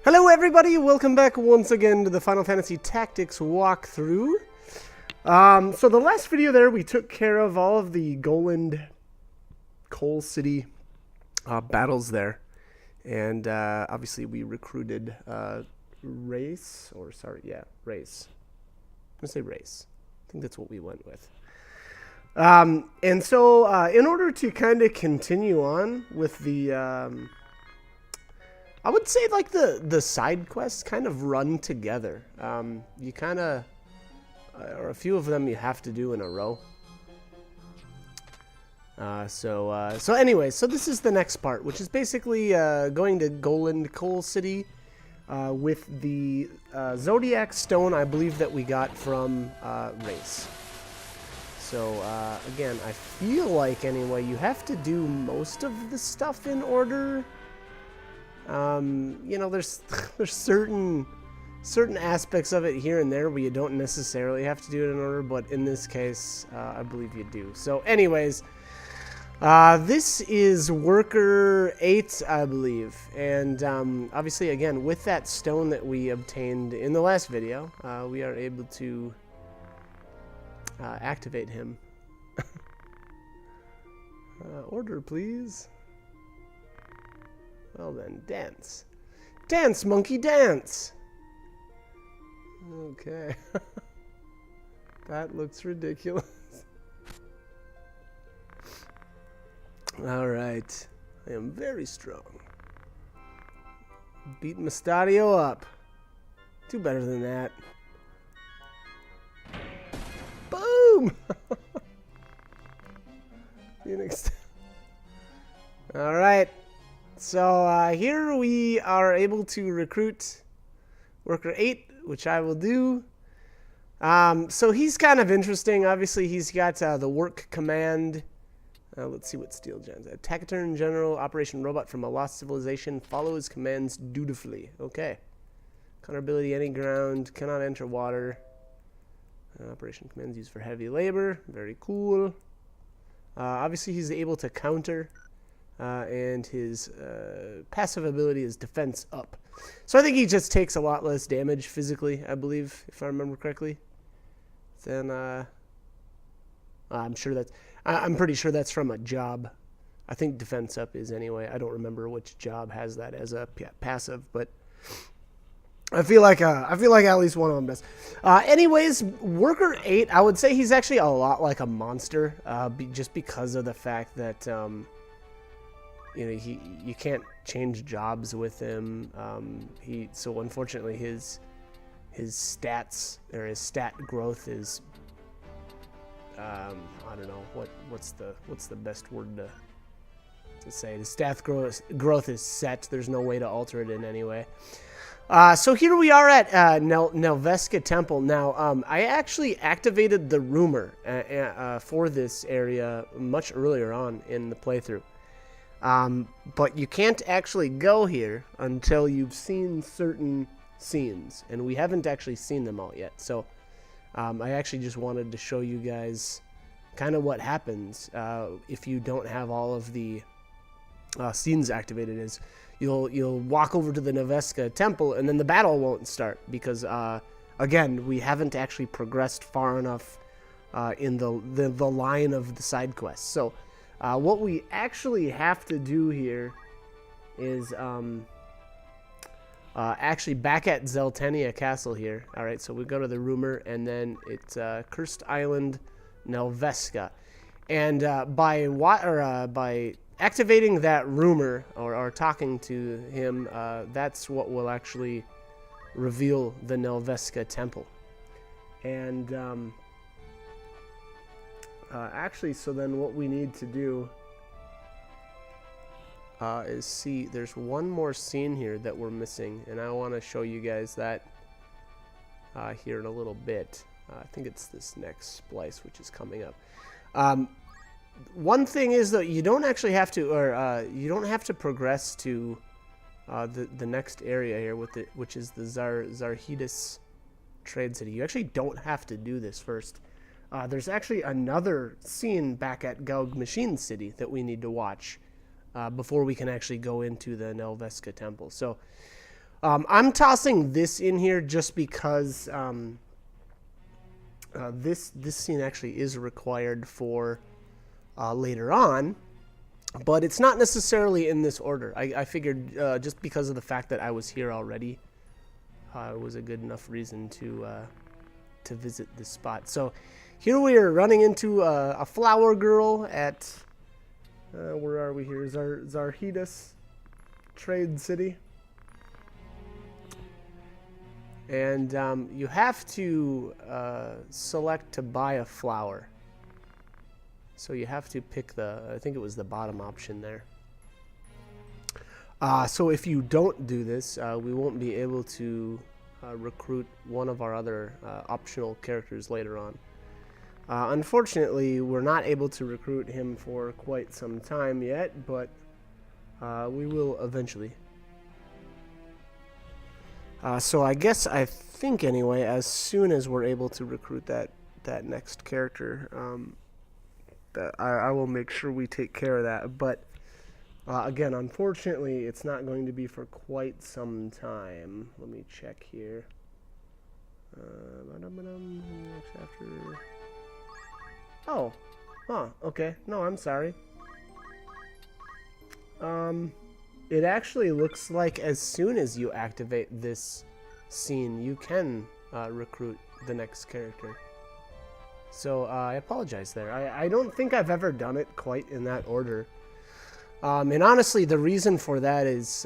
Hello everybody, welcome back once again to the Final Fantasy Tactics walkthrough. So the last video there, we took care of all of the Goland Coal City battles there. And obviously we recruited Race. I'm going to say Race. I think that's what we went with. And so in order to kind of continue on with the... I would say like the side quests kind of run together. You kind of, or a few of them you have to do in a row. So anyway, so this is the next part, which is basically going to Goland Coal City with the Zodiac Stone, I believe that we got from Race. So again, I feel like anyway, you have to do most of the stuff in order. You know, there's certain aspects of it here and there where you don't necessarily have to do it in order, but in this case, I believe you do. So anyways, this is Worker 8, I believe, and obviously, again, with that stone that we obtained in the last video, we are able to activate him. Order, please. Well then, dance. Dance, monkey, dance! Okay. That looks ridiculous. Alright. I am very strong. Beat Mystario up. Do better than that. Boom! Phoenix. Alright. So here we are able to recruit Worker 8, which I will do. So he's kind of interesting. Obviously, he's got the work command. Let's see what Steel Gens. Attacker General, Operation Robot from a Lost Civilization. Follow his commands dutifully. Okay. Counter ability, any ground. Cannot enter water. Operation commands used for heavy labor. Very cool. Obviously, he's able to counter. And his passive ability is defense up. So I think he just takes a lot less damage physically, I believe, if I remember correctly. Then I'm pretty sure that's from a job. I think defense up is anyway. I don't remember which job has that as a passive, but I feel like at least one of them does. Anyways, Worker 8, I would say he's actually a lot like a monster, just because of the fact that you know, you can't change jobs with him. So unfortunately his stats, or his stat growth is I don't know what's the best word to say. The stat growth is set. There's no way to alter it in any way. So here we are at Nelveska Temple. Now, I actually activated the rumor for this area much earlier on in the playthrough. But you can't actually go here until you've seen certain scenes, and we haven't actually seen them all yet. So I actually just wanted to show you guys kind of what happens if you don't have all of the scenes activated. Is you'll walk over to the Nelveska Temple, and then the battle won't start because again, we haven't actually progressed far enough in the line of the side quests. So what we actually have to do here is actually back at Zeltenia Castle here. All right, so we go to the rumor, and then it's Cursed Island, Nelveska, and by activating that rumor or talking to him, that's what will actually reveal the Nelveska Temple. And actually, so then what we need to do is see, there's one more scene here that we're missing, and I want to show you guys that here in a little bit. I think it's this next splice, which is coming up. One thing is that you don't actually have to, you don't have to progress to the next area here with it, which is the Zarhidus Trade City. You actually don't have to do this first. There's actually another scene back at Gaug Machine City that we need to watch before we can actually go into the Nelveska Temple. So I'm tossing this in here just because this scene actually is required for later on, but it's not necessarily in this order. I figured just because of the fact that I was here already, it was a good enough reason to visit this spot. So here we are running into a flower girl at where are we here? Zarhidas Trade City. And you have to select to buy a flower. So you have to pick I think it was the bottom option there. So if you don't do this, we won't be able to recruit one of our other optional characters later on. Unfortunately, we're not able to recruit him for quite some time yet, but we will eventually. So I think anyway, as soon as we're able to recruit that next character, that I will make sure we take care of that. But again, unfortunately, it's not going to be for quite some time. Let me check here. After. Oh, okay. No, I'm sorry. It actually looks like as soon as you activate this scene, you can recruit the next character. So I apologize there. I don't think I've ever done it quite in that order. And honestly, the reason for that is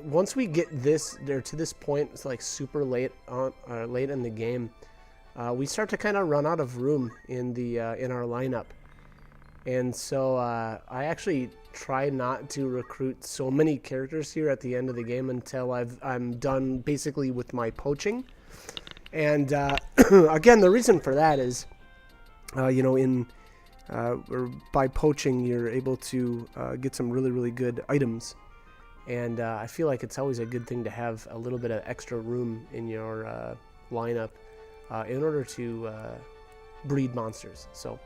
once we get to this point, it's like super late in the game, we start to kind of run out of room in our lineup. And so I actually try not to recruit so many characters here at the end of the game until I'm done basically with my poaching. And again, the reason for that is, by poaching, you're able to get some really, really good items. And I feel like it's always a good thing to have a little bit of extra room in your lineup in order to breed monsters. So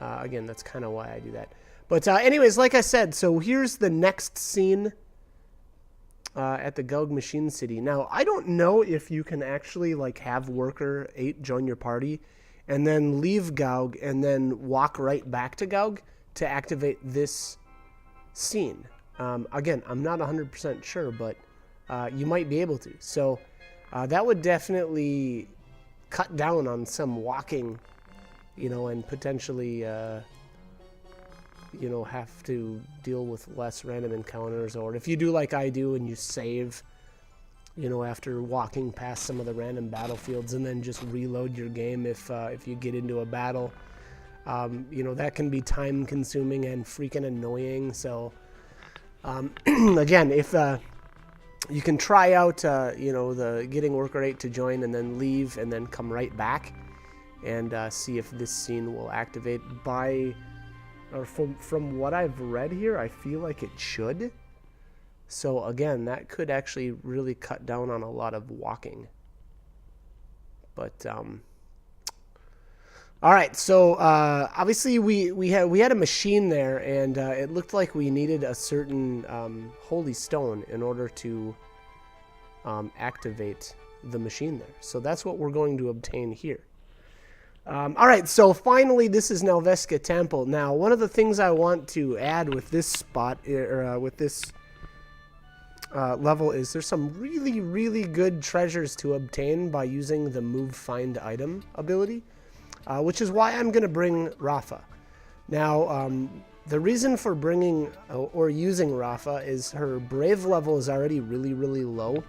again, that's kind of why I do that. But anyways, like I said, so here's the next scene at the Gaug Machine City. Now, I don't know if you can actually like have Worker 8 join your party and then leave Gaug and then walk right back to Gaug to activate this scene. Again, I'm not 100% sure, but you might be able to. So that would definitely cut down on some walking, and potentially, have to deal with less random encounters. Or if you do like I do and you save, after walking past some of the random battlefields and then just reload your game if you get into a battle, that can be time consuming and freaking annoying. So, again, if you can try out, the getting Worker 8 to join and then leave and then come right back and see if this scene will activate from what I've read here, I feel like it should. So again, that could actually really cut down on a lot of walking. But all right, so obviously we had a machine there, and it looked like we needed a certain holy stone in order to activate the machine there. So that's what we're going to obtain here. All right, so finally, this is Nelveska Temple. Now, one of the things I want to add with this spot, with this level, is there's some really, really good treasures to obtain by using the Move Find Item ability, which is why I'm going to bring Rafa. Now, the reason for bringing or using Rafa is her Brave level is already really, really low.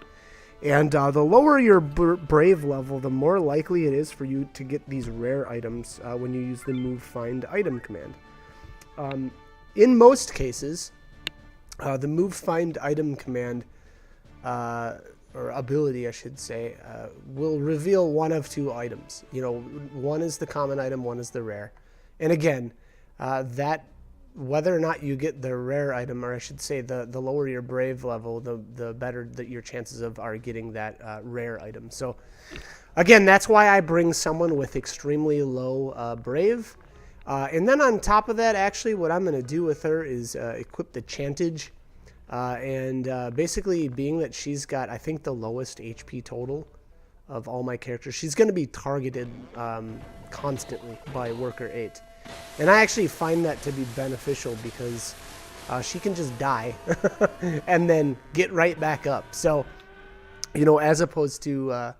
And the lower your Brave level, the more likely it is for you to get these rare items when you use the Move Find Item command. In most cases, the Move Find Item command, or ability I should say, will reveal one of two items. One is the common item, one is the rare. And again, whether or not you get the rare item, or I should say the lower your Brave level, the better that your chances are getting that rare item. So again, that's why I bring someone with extremely low Brave. And then on top of that, actually, what I'm going to do with her is equip the Chantage Basically, being that she's got, I think, the lowest HP total of all my characters, she's going to be targeted constantly by Worker 8. And I actually find that to be beneficial because she can just die and then get right back up. So, you know, as opposed to,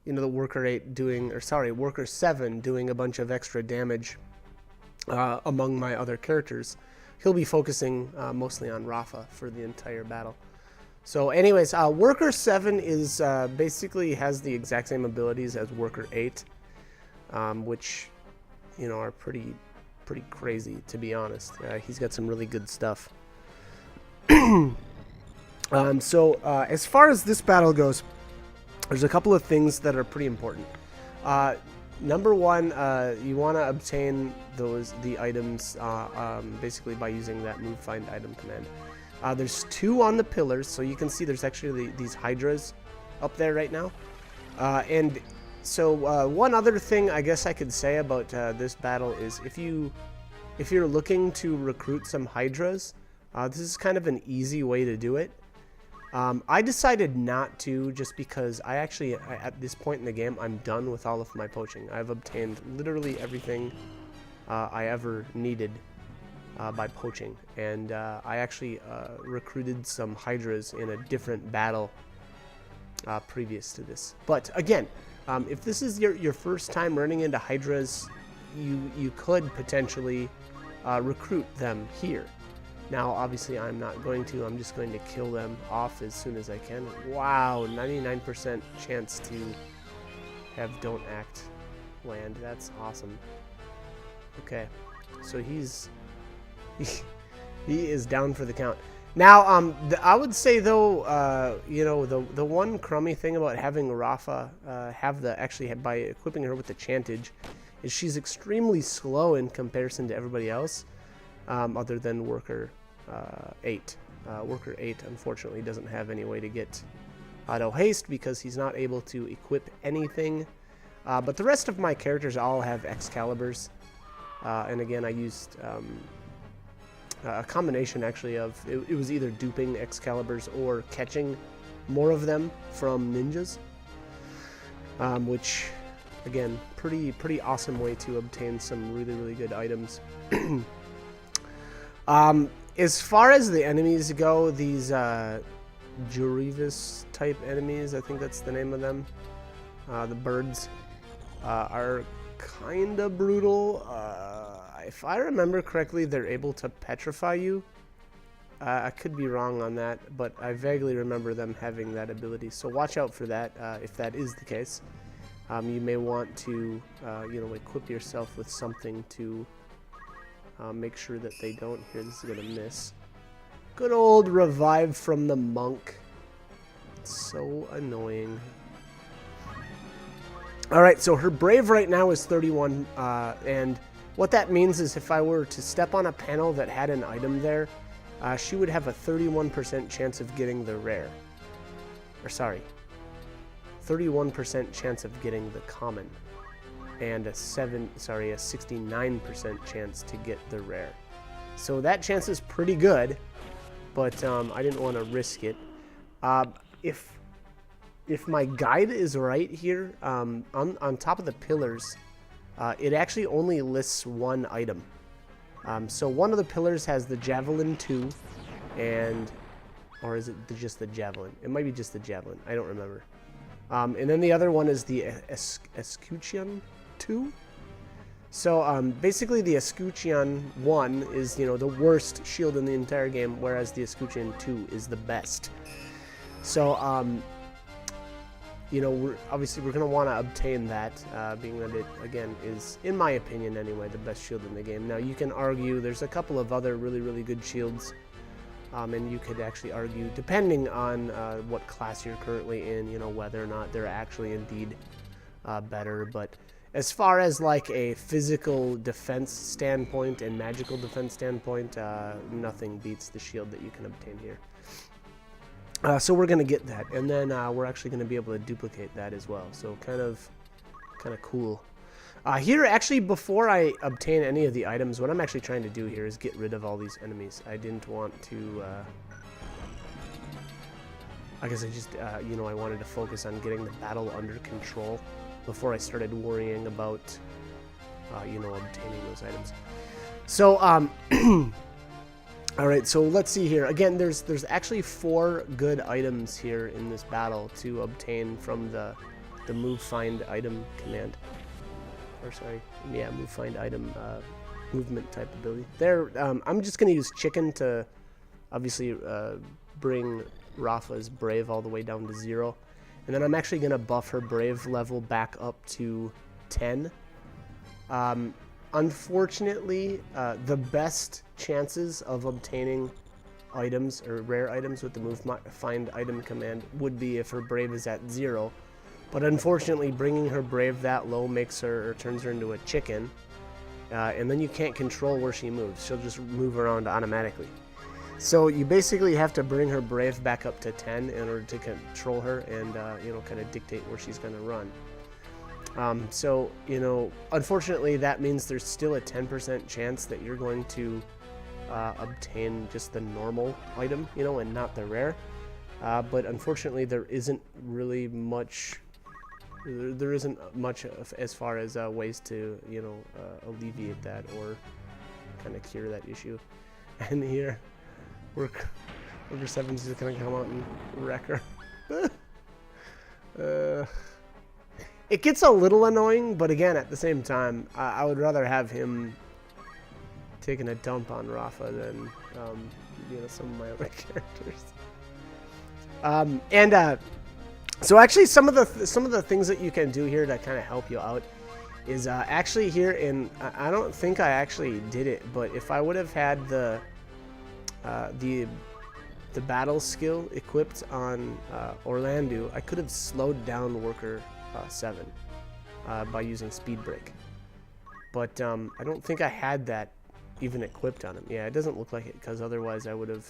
you know, the Worker 8 doing, or sorry, Worker 7 doing a bunch of extra damage among my other characters, he'll be focusing mostly on Rafa for the entire battle. So anyways, Worker 7 is basically has the exact same abilities as Worker 8, which, you know, are pretty crazy, to be honest. He's got some really good stuff. As far as this battle goes, there's a couple of things that are pretty important. Number one, you want to obtain the items basically by using that move find item command. There's 2 on the pillars, so you can see there's actually these hydras up there right now. And so one other thing I guess I could say about this battle is if you're looking to recruit some hydras, this is kind of an easy way to do it. I decided not to just because at this point in the game, I'm done with all of my poaching. I've obtained literally everything I ever needed by poaching. And I actually recruited some hydras in a different battle previous to this. But again, if this is your first time running into hydras, you could potentially recruit them here. Now, obviously, I'm not going to. I'm just going to kill them off as soon as I can. Wow, 99% chance to have Don't Act land. That's awesome. Okay, so he is down for the count. Now, I would say though, you know, the one crummy thing about having Rafa by equipping her with the Chantage, is she's extremely slow in comparison to everybody else. Other than Worker 8. Worker 8, unfortunately, doesn't have any way to get auto haste because he's not able to equip anything. But the rest of my characters all have Excaliburs. And again, I used a combination, actually, of... It was either duping Excaliburs or catching more of them from ninjas. Which, again, pretty awesome way to obtain some really good items. As far as the enemies go, these Jurivis type enemies, I think that's the name of them, the birds, are kind of brutal. If I remember correctly, they're able to petrify you. I could be wrong on that, but I vaguely remember them having that ability. So watch out for that if that is the case. You may want to, you know, equip yourself with something to make sure that they don't. Here, this is going to miss. Good old revive from the monk. It's so annoying. Alright, so her brave right now is 31, and what that means is if I were to step on a panel that had an item there, she would have a 31% chance of getting the rare. Or sorry, 31% chance of getting the common. And a 69% chance to get the rare. So that chance is pretty good, but I didn't want to risk it. If my guide is right here, on top of the pillars, it actually only lists one item. So one of the pillars has the Javelin 2, or is it just the Javelin? It might be just the Javelin. I don't remember. And then the other one is the Escutcheon 2. So basically the Escutcheon 1 is, you know, the worst shield in the entire game, whereas the Escutcheon 2 is the best. So you know, we're going to want to obtain that, being that it, again, is, in my opinion anyway, the best shield in the game. Now, you can argue there's a couple of other really good shields, and you could actually argue, depending on what class you're currently in, you know, whether or not they're actually indeed better. But as far as like a physical defense standpoint and magical defense standpoint, nothing beats the shield that you can obtain here. So we're going to get that, and then we're actually going to be able to duplicate that as well. So kind of cool. Here, actually, before I obtain any of the items, what I'm actually trying to do here is get rid of all these enemies. I didn't want to I guess I just, you know, I wanted to focus on getting the battle under control before I started worrying about, you know, obtaining those items. So, all right, so let's see here. Again, there's actually 4 good items here in this battle to obtain from the move find item command. Or sorry, yeah, move find item movement type ability. There, I'm just gonna use chicken to obviously bring Rafa's brave all the way down to 0, and then I'm actually gonna buff her brave level back up to 10. Unfortunately, the best chances of obtaining items or rare items with the move find item command would be if her brave is at 0. But unfortunately, bringing her brave that low makes her, or turns her into a chicken, and then you can't control where she moves. She'll just move around automatically. So you basically have to bring her brave back up to 10 in order to control her and, you know, kind of dictate where she's going to run. So, you know, unfortunately, that means there's still a 10% chance that you're going to obtain just the normal item, you know, and not the rare. But unfortunately, there isn't really much. There isn't much as far as ways to, you know, alleviate that or kind of cure that issue. And here, Worker 7's just gonna come out and wreck her. It gets a little annoying, but again, at the same time, I would rather have him taking a dump on Rafa than, you know, some of my other characters. So actually, some of the things that you can do here to kind of help you out is actually here in. I don't think I actually did it, but if I would have had the battle skill equipped on Orlando, I could have slowed down Worker 7 by using Speed Break. But I don't think I had that even equipped on him. Yeah, it doesn't look like it, because otherwise I would have,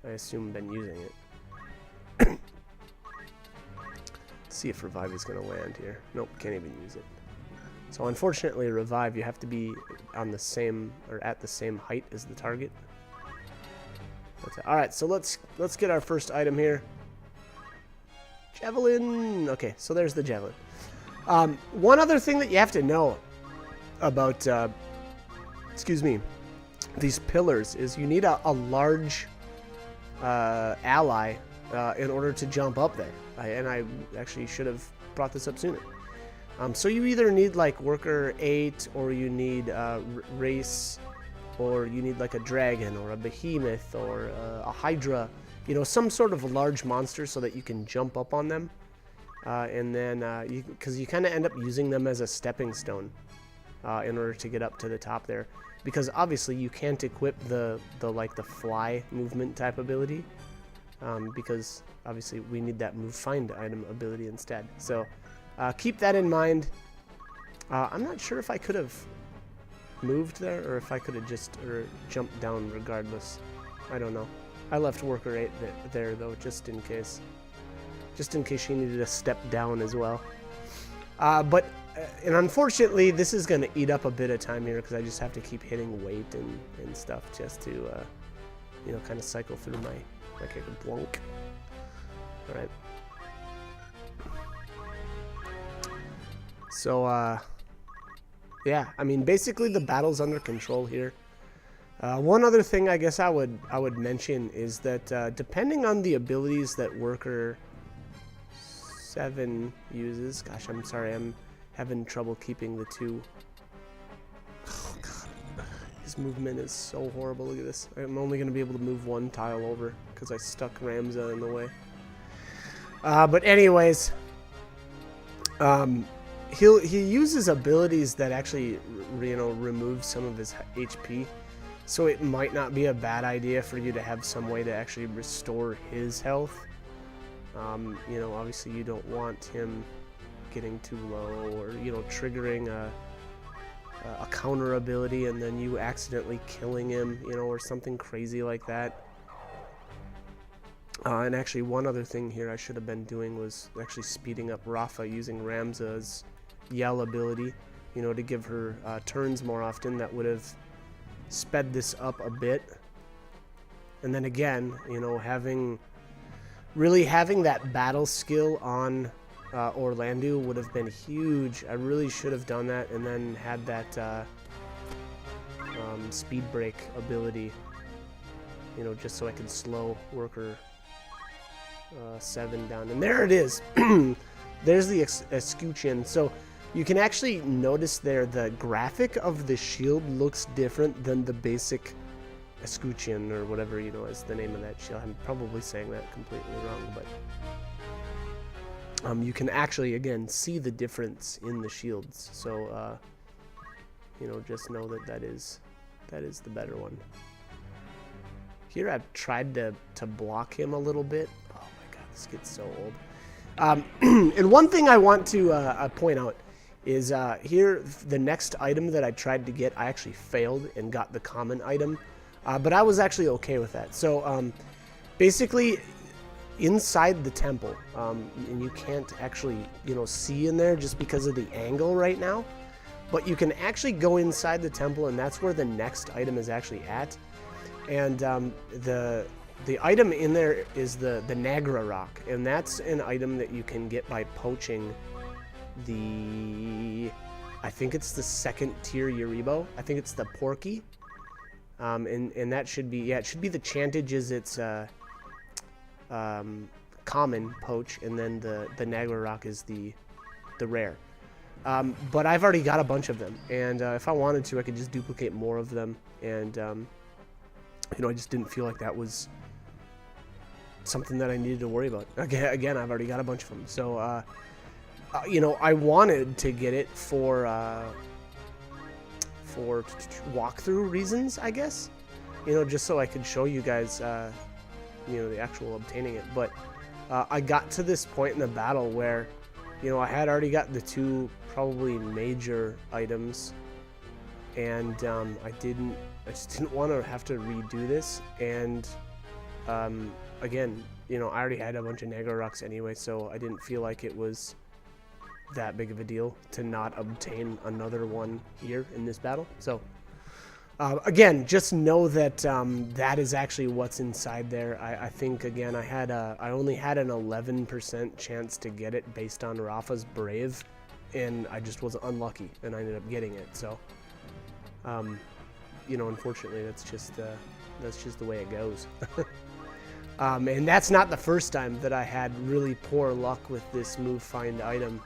I assume, been using it. Let's see if Revive is going to land here. Nope, can't even use it. So unfortunately, Revive, you have to be on the same, or at the same height as the target. Alright, so let's get our first item here. Javelin. Okay, so there's the javelin. One other thing that you have to know about, excuse me, these pillars is you need a large ally in order to jump up there. And I actually should have brought this up sooner. So you either need like Worker 8, or you need Race, or you need like a dragon or a behemoth or a hydra, you know, some sort of a large monster so that you can jump up on them, and then because you kind of end up using them as a stepping stone in order to get up to the top there, because obviously you can't equip the fly movement type ability, because obviously we need that move find item ability instead. So keep that in mind. I'm not sure if I could have moved there, or if I could have just jumped down regardless. I don't know. I left Worker 8 there though, just in case she needed to step down as well. And unfortunately, this is going to eat up a bit of time here, because I just have to keep hitting weight and stuff just to, you know, kind of cycle through my character. Blunk. All right. So, yeah, I mean, basically the battle's under control here. One other thing I guess I would mention is that depending on the abilities that Worker 7 uses, gosh, I'm sorry, I'm having trouble keeping the two. Oh god, his movement is so horrible. Look at this. I'm only going to be able to move one tile over because I stuck Ramza in the way. But anyways, he uses abilities that actually, you know, remove some of his HP. So it might not be a bad idea for you to have some way to actually restore his health. You know, obviously you don't want him getting too low, or, you know, triggering a counter ability and then you accidentally killing him, you know, or something crazy like that. And actually one other thing here I should have been doing was actually speeding up Rafa using Ramza's yell ability, you know, to give her turns more often. That would have sped this up a bit. And then again, you know, having Really having that battle skill on Orlando would have been huge. I really should have done that and then had that speed break ability, you know, just so I could slow worker 7 down. And there it is. There's the escutcheon. So you can actually notice there the graphic of the shield looks different than the basic escutcheon or whatever, you know, is the name of that shield. I'm probably saying that completely wrong, but you can actually, again, see the difference in the shields. So, you know, just know that that is the better one. Here I've tried to block him a little bit. Oh my god, this gets so old. And one thing I want to point out is here, the next item that I tried to get, I actually failed and got the common item. But I was actually okay with that. So basically, inside the temple, and you can't actually, you know, see in there just because of the angle right now, but you can actually go inside the temple, and that's where the next item is actually at. And the item in there is the Nagra rock, and that's an item that you can get by poaching I think it's the 2nd tier Yaribo. I think it's the Porky. And that should be, yeah, it should be the Chantage is its common poach, and then the Nagra rock is the rare. But I've already got a bunch of them, and if I wanted to, I could just duplicate more of them, and you know, I just didn't feel like that was something that I needed to worry about. Again, I've already got a bunch of them, so you know, I wanted to get it for walkthrough reasons, I guess, you know, just so I could show you guys, you know, the actual obtaining it. But I got to this point in the battle where, you know, I had already got the 2 probably major items, and I just didn't want to have to redo this. And again, you know, I already had a bunch of Nagra rocks anyway, so I didn't feel like it was that big of a deal to not obtain another one here in this battle. So again, just know that that is actually what's inside there. I think, again, I only had an 11% chance to get it based on Rafa's Brave, and I just was unlucky and I ended up getting it. So you know, unfortunately, that's just the way it goes. And that's not the first time that I had really poor luck with this move find item.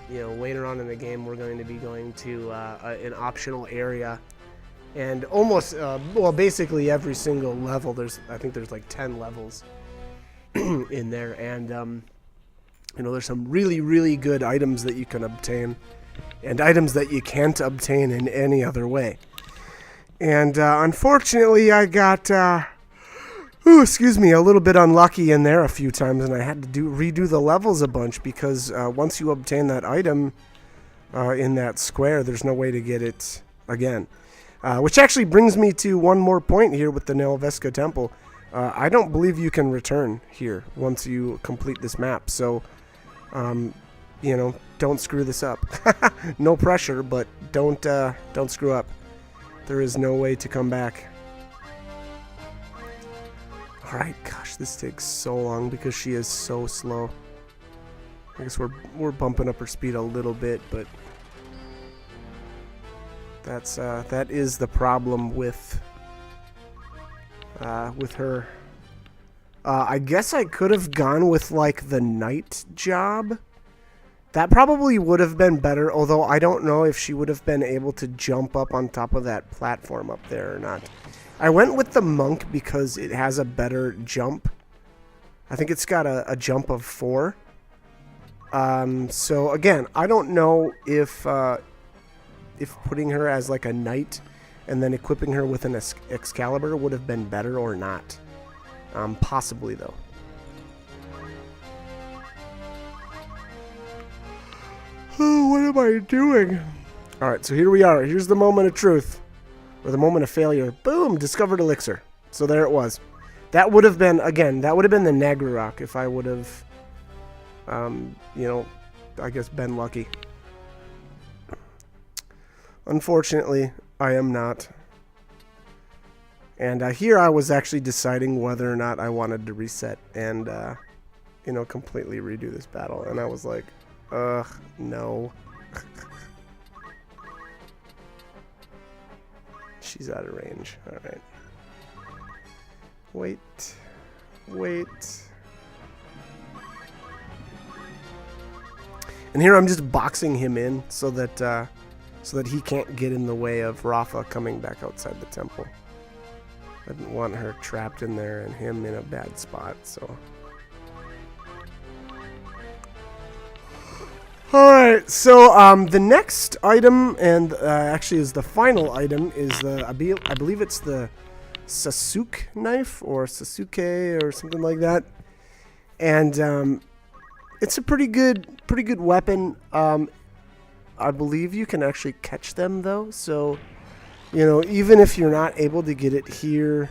You know, later on in the game, we're going to be going to an optional area, and almost, well, basically every single level, I think there's like 10 levels in there, and you know, there's some really, really good items that you can obtain, and items that you can't obtain in any other way. And unfortunately, I got excuse me, a little bit unlucky in there a few times, and I had to redo the levels a bunch, because once you obtain that item in that square, there's no way to get it again. Which actually brings me to one more point here with the Nelveska Temple. I don't believe you can return here once you complete this map, so you know, don't screw this up. No pressure, but don't screw up. There is no way to come back. Alright, gosh, this takes so long because she is so slow. I guess we're bumping up her speed a little bit, but that is the problem with her. I guess I could have gone with like the night job. That probably would have been better, although I don't know if she would have been able to jump up on top of that platform up there or not. I went with the monk because it has a better jump. I think it's got a jump of 4. So again, I don't know if putting her as like a knight and then equipping her with an Excalibur would have been better or not. Possibly though. Oh, what am I doing? Alright, so here we are. Here's the moment of truth. Or the moment of failure. Boom! Discovered elixir. So there it was. That would have been, again, that would have been the Nagra rock if I would have, you know, I guess been lucky. Unfortunately, I am not. And here I was actually deciding whether or not I wanted to reset and, you know, completely redo this battle. And I was like, ugh, no. She's out of range. All right. Wait. And here I'm just boxing him in so that he can't get in the way of Rafa coming back outside the temple. I didn't want her trapped in there and him in a bad spot, so. Alright, so the next item, and actually is the final item, is the, I believe it's the Sasuke knife, or Sasuke, or something like that. And it's a pretty good weapon. I believe you can actually catch them, though, so, you know, even if you're not able to get it here,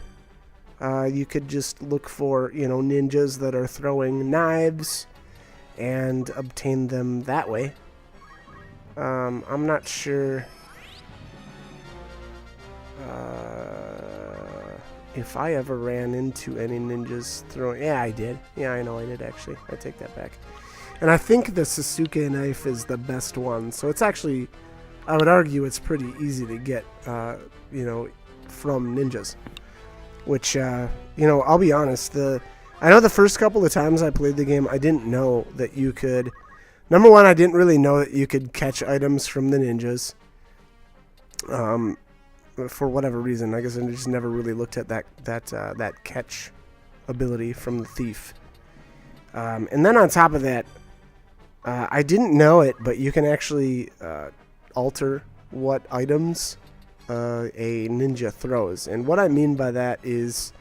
you could just look for, you know, ninjas that are throwing knives and obtain them that way. I'm not sure if I ever ran into any ninjas throwing... Yeah, I did. Yeah, I know I did, actually. I take that back. And I think the Sasuke knife is the best one. So it's actually... I would argue it's pretty easy to get, you know, from ninjas. Which, you know, I'll be honest, I know the first couple of times I played the game, I didn't know that you could... Number one, I didn't really know that you could catch items from the ninjas. For whatever reason, I guess I just never really looked at that catch ability from the thief. And then on top of that, I didn't know it, but you can actually alter what items a ninja throws. And what I mean by that is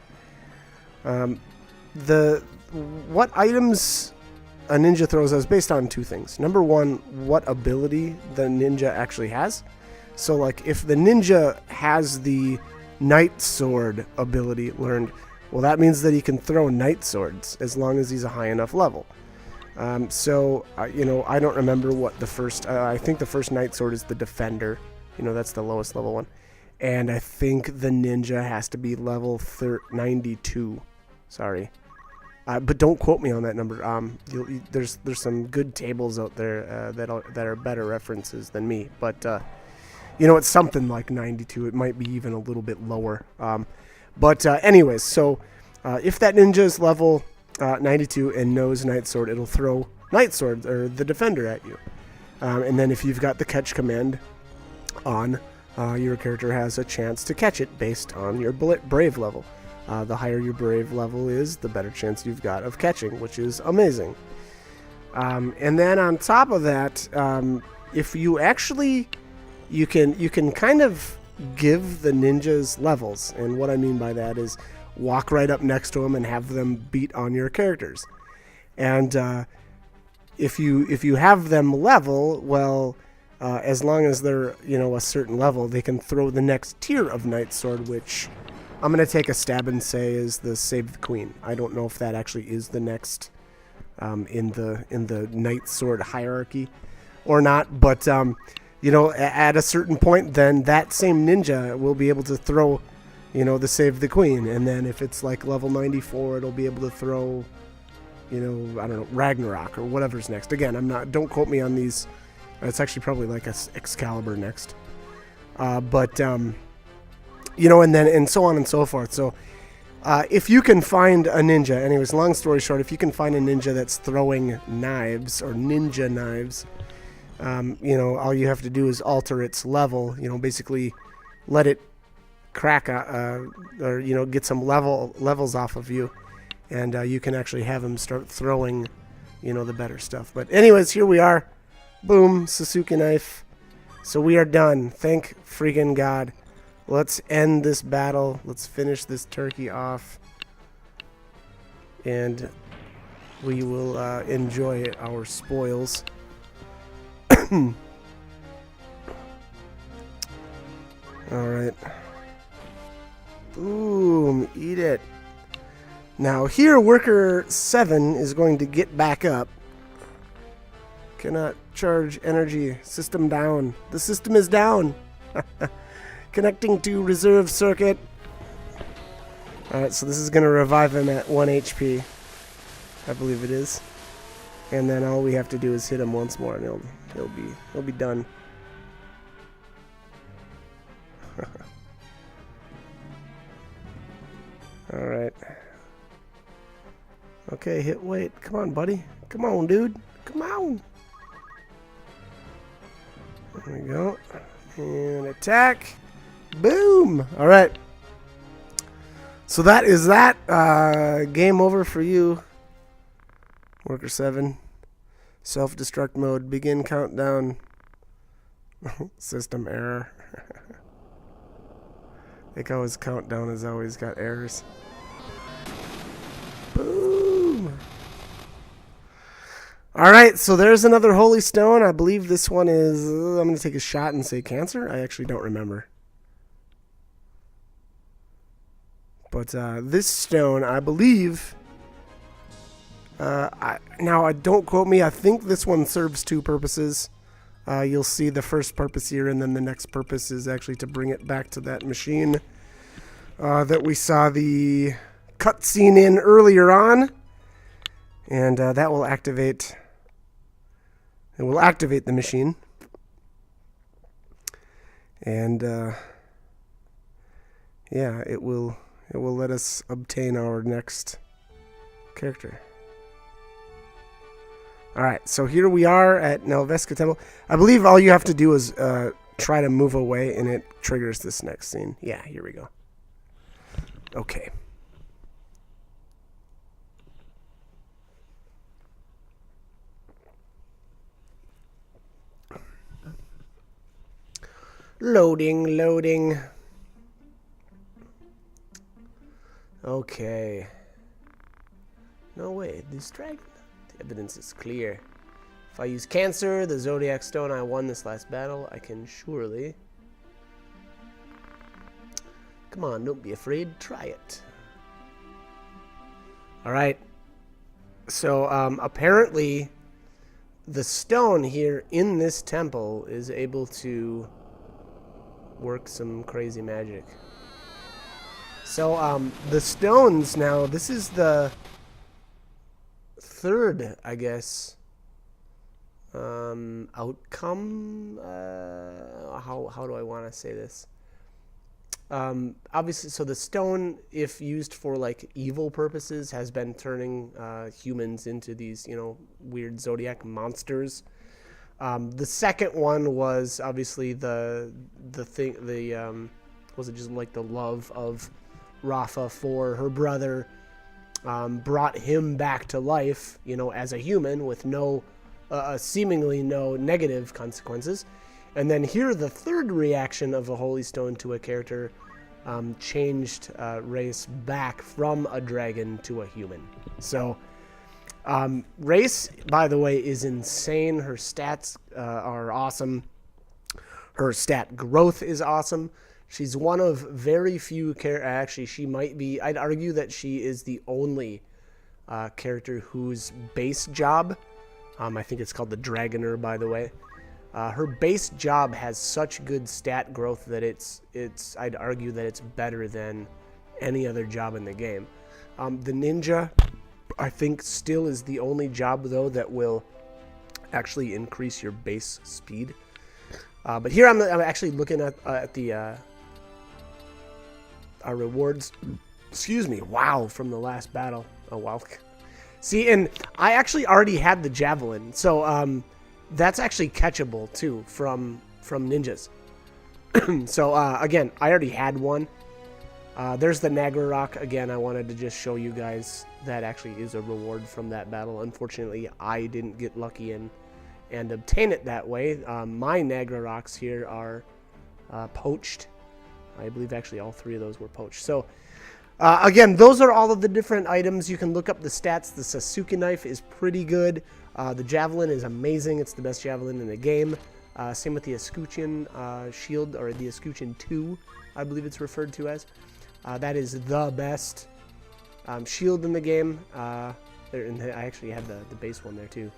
what items a ninja throws is based on two things. Number one, what ability the ninja actually has. So, like, if the ninja has the Night Sword ability learned, well, that means that he can throw Night Swords as long as he's a high enough level. You know, I don't remember what the first... I think the first Night Sword is the Defender. You know, that's the lowest level one. And I think the ninja has to be level 92. Sorry. But don't quote me on that number. There's some good tables out there that are better references than me. But... you know, it's something like 92. It might be even a little bit lower. Anyways, so if that ninja is level 92 and knows Night Sword, it'll throw Night Sword, or the Defender, at you. And then if you've got the catch command on, your character has a chance to catch it based on your Brave level. The higher your Brave level is, the better chance you've got of catching, which is amazing. And then on top of that, if you actually... You can kind of give the ninjas levels, and what I mean by that is walk right up next to them and have them beat on your characters. And if you have them level, well, as long as they're, you know, a certain level, they can throw the next tier of Night Sword, which I'm gonna take a stab and say is the Save the Queen. I don't know if that actually is the next in the Night Sword hierarchy or not, but you know, at a certain point, then that same ninja will be able to throw, you know, the Save the Queen. And then if it's like level 94, it'll be able to throw, you know, I don't know, Ragnarok or whatever's next. Again, don't quote me on these. It's actually probably like Excalibur next. You know, and so on and so forth. So if you can find a ninja, anyways, long story short, if you can find a ninja that's throwing knives or ninja knives, you know, all you have to do is alter its level, you know, basically let it crack, or, you know, get some levels off of you, and you can actually have them start throwing, you know, the better stuff. But anyways, here we are. Boom, Sasuke knife. So we are done. Thank freaking God. Let's end this battle. Let's finish this turkey off. And we will enjoy our spoils. Alright. Boom. Eat it. Now here, worker 7 is going to get back up. Cannot charge energy. System down. The system is down. Connecting to reserve circuit. Alright, so this is going to revive him at 1 HP. I believe it is. And then all we have to do is hit him once more and he'll be done. Alright. Okay, hit wait. Come on, buddy. Come on, dude. Come on. There we go. And attack. Boom. Alright. So that is that. Game over for you. Worker 7. Self-destruct mode. Begin countdown. System error. I think always countdown has always got errors. Boom! Alright, so there's another Holy Stone. I believe this one is... I'm going to take a shot and say Cancer. I actually don't remember. But this stone, I believe... now, don't quote me. I think this one serves two purposes. You'll see the first purpose here, and then the next purpose is actually to bring it back to that machine that we saw the cutscene in earlier on. And that will activate... It will activate the machine. And, yeah, it will let us obtain our next character. Alright, so here we are at Nelveska Temple. I believe all you have to do is try to move away, and it triggers this next scene. Yeah, here we go. Okay. Loading, loading. Okay. No way, this dragon? The evidence is clear. If I use Cancer, the Zodiac Stone I won this last battle, I can surely... Come on, don't be afraid, try it. Alright. So, apparently, the stone here in this temple is able to work some crazy magic. So, the stones now, this is the third, I guess, outcome. How do I want to say this? Obviously, so the stone, if used for like evil purposes, has been turning humans into these, weird zodiac monsters. The second one was obviously was it just like the love of Rafa for her brother, brought him back to life, as a human with seemingly no negative consequences. And then here, the third reaction of a Holy Stone to a character changed Race back from a dragon to a human. So, Race, by the way, is insane. Her stats are awesome. Her stat growth is awesome. She's one of very few actually, she might be... I'd argue that she is the only character whose base job... I think it's called the Dragoner, by the way. Her base job has such good stat growth that I'd argue that it's better than any other job in the game. The Ninja, I think, still is the only job, though, that will actually increase your base speed. But here I'm actually looking at the our rewards. Excuse me. Wow, from the last battle. Oh, wow. See, and I actually already had the Javelin, so that's actually catchable, too, from ninjas. So, again, I already had one. There's the Nagra Rock. Again, I wanted to just show you guys that actually is a reward from that battle. Unfortunately, I didn't get lucky and obtain it that way. My Nagra Rocks here are poached. I believe actually all three of those were poached. So, again, those are all of the different items. You can look up the stats. The Sasuke knife is pretty good. The Javelin is amazing. It's the best Javelin in the game. Same with the Escutcheon shield, or the Escutcheon 2, I believe it's referred to as. That is the best shield in the game. I actually have the base one there too.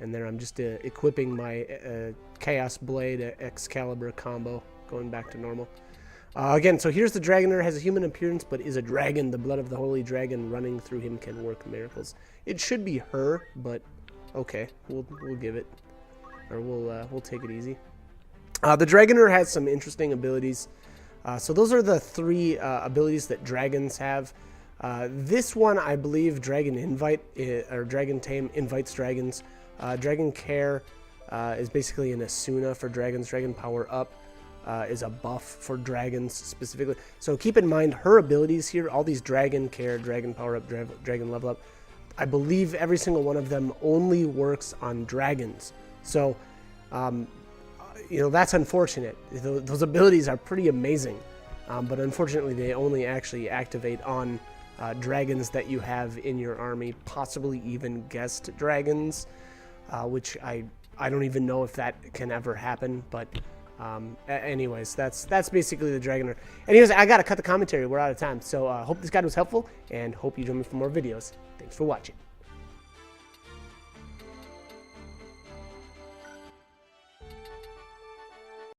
And there I'm just equipping my Chaos Blade Excalibur combo, going back to normal. Again, so here's the Dragoner, has a human appearance, but is a dragon. The blood of the holy dragon running through him can work miracles. It should be her, but okay, we'll give it, or we'll take it easy. The Dragoner has some interesting abilities. So those are the 3 abilities that dragons have. This one, I believe, Dragon Invite or Dragon Tame invites dragons. Dragon Care is basically an Asuna for dragons. Dragon Power Up is a buff for dragons specifically. So keep in mind her abilities here. All these Dragon Care, Dragon Power Up, Dragon Level Up. I believe every single one of them only works on dragons. So, you know, that's unfortunate. Those abilities are pretty amazing. But unfortunately, they only actually activate on dragons that you have in your army, possibly even guest dragons, which I don't even know if that can ever happen. But anyways, that's basically the Dragoner. Anyways, I gotta cut the commentary. We're out of time. So hope this guide was helpful, and hope you join me for more videos. Thanks for watching.